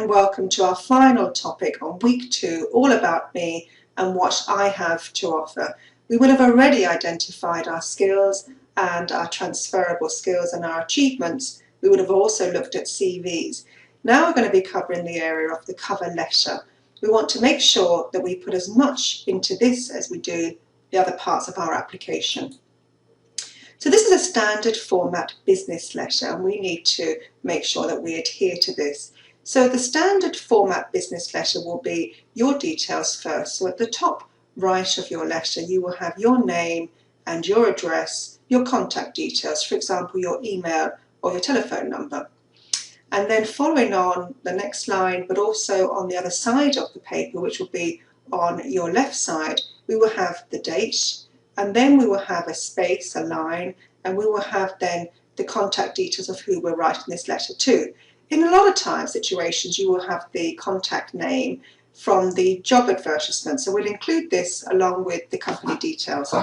and welcome to our final topic on week 2, all about me and what I have to offer. We will have already identified our skills and our transferable skills and our achievements. We would have also looked at CVs. Now we're going to be covering the area of the cover letter. We want to make sure that we put as much into this as we do the other parts of our application. So this is a standard format business letter, and we need to make sure that we adhere to this. So the standard format business letter will be your details first. So at the top right of your letter, you will have your name and your address, your contact details, for example, your email or your telephone number. And then following on the next line, but also on the other side of the paper, which will be on your left side, we will have the date, and then we will have a space, a line, and we will have then the contact details of who we're writing this letter to. In a lot of situations, you will have the contact name from the job advertisement. So we'll include this along with the company details.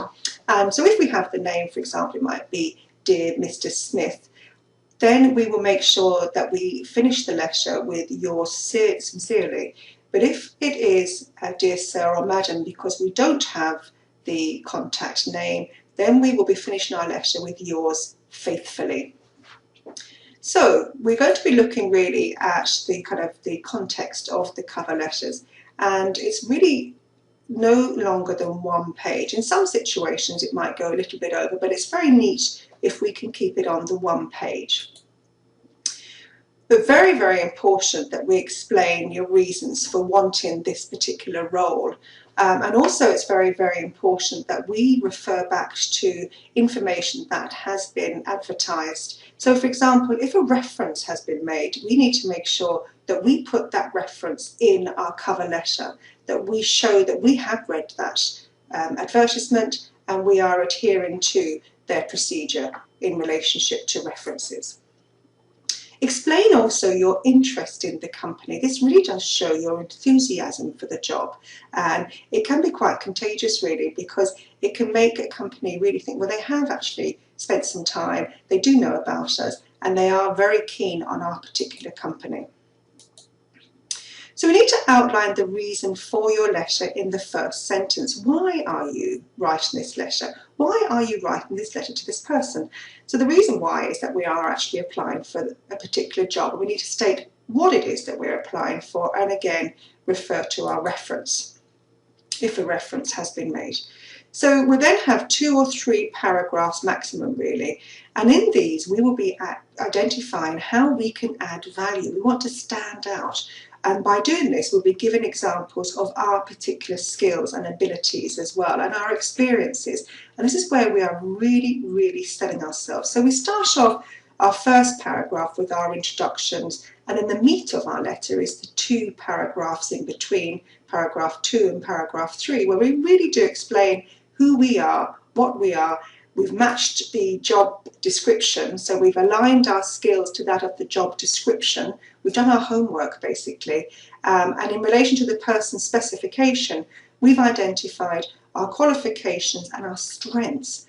And so if we have the name, for example, it might be Dear Mr. Smith, then we will make sure that we finish the letter with yours sincerely. But if it is Dear Sir or Madam, because we don't have the contact name, then we will be finishing our letter with yours faithfully. So we're going to be looking really at the context of the cover letters, and it's really no longer than 1 page. In some situations it might go a little bit over, but it's very neat if we can keep it on the 1 page. But very, very important that we explain your reasons for wanting this particular role. And also it's very, very important that we refer back to information that has been advertised. So for example, if a reference has been made, we need to make sure that we put that reference in our cover letter, that we show that we have read that advertisement and we are adhering to their procedure in relationship to references. Explain also your interest in the company. This really does show your enthusiasm for the job, and it can be quite contagious really, because it can make a company really think, well, they have actually spent some time, they do know about us, and they are very keen on our particular company. So we need to outline the reason for your letter in the first sentence. Why are you writing this letter? Why are you writing this letter to this person? So the reason why is that we are actually applying for a particular job. We need to state what it is that we're applying for, and again refer to our reference if a reference has been made. So we then have 2 or 3 paragraphs maximum really, and in these we will be identifying how we can add value. We want to stand out. And by doing this, we'll be given examples of our particular skills and abilities as well, and our experiences. And this is where we are really, really selling ourselves. So we start off our first paragraph with our introductions, and then the meat of our letter is the 2 paragraphs in between, paragraph 2 and paragraph 3, where we really do explain who we are, what we are. We've matched the job description, so we've aligned our skills to that of the job description. We've done our homework basically, and in relation to the person's specification, we've identified our qualifications and our strengths.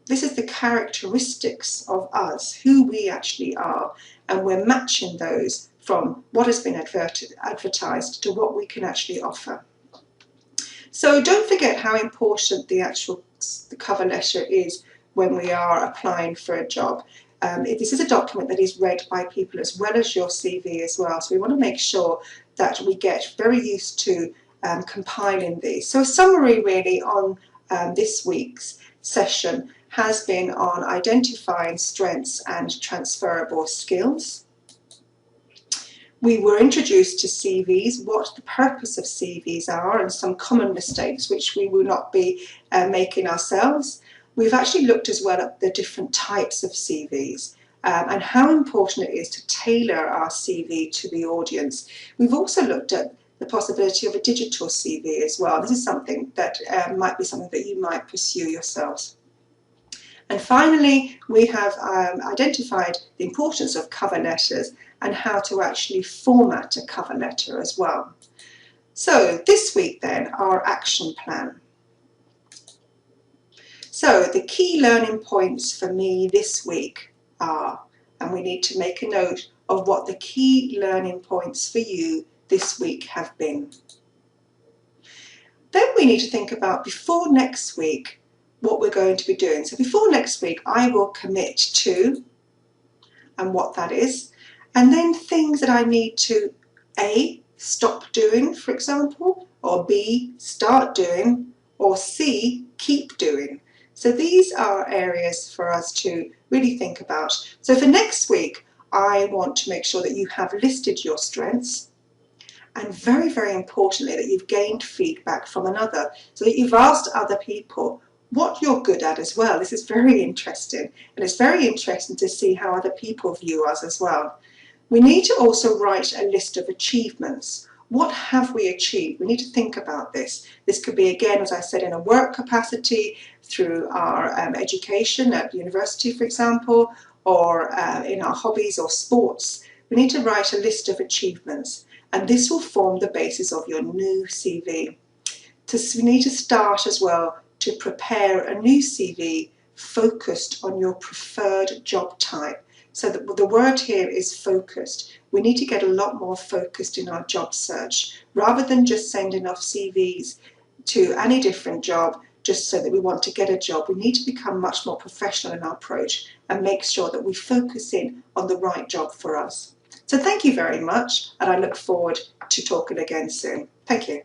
This is the characteristics of us, who we actually are, and we're matching those from what has been advertised to what we can actually offer. So don't forget how important the cover letter is when we are applying for a job. This is a document that is read by people as well as your CV as well, so we want to make sure that we get very used to compiling these. So a summary really on this week's session has been on identifying strengths and transferable skills. We were introduced to CVs, what the purpose of CVs are, and some common mistakes which we will not be making ourselves. We've actually looked as well at the different types of CVs and how important it is to tailor our CV to the audience. We've also looked at the possibility of a digital CV as well. This is something that might be something that you might pursue yourselves. And finally, we have identified the importance of cover letters and how to actually format a cover letter as well. So this week then, our action plan. So the key learning points for me this week are, and we need to make a note of what the key learning points for you this week have been. Then we need to think about, before next week, what we're going to be doing. So before next week, I will commit to, and what that is, and then things that I need to A, stop doing, for example, or B, start doing, or C, keep doing. So these are areas for us to really think about. So for next week, I want to make sure that you have listed your strengths, and very, very importantly, that you've gained feedback from another, so that you've asked other people what you're good at as well. This is very interesting, and it's very interesting to see how other people view us as well. We need to also write a list of achievements. What have we achieved? We need to think about this. This could be, again, as I said, in a work capacity, through our education at university, for example, or in our hobbies or sports. We need to write a list of achievements, and this will form the basis of your new CV. We need to start as well to prepare a new CV focused on your preferred job type. So the word here is focused. We need to get a lot more focused in our job search, rather than just sending off CVs to any different job just so that we want to get a job. We need to become much more professional in our approach and make sure that we focus in on the right job for us. So thank you very much, and I look forward to talking again soon. Thank you.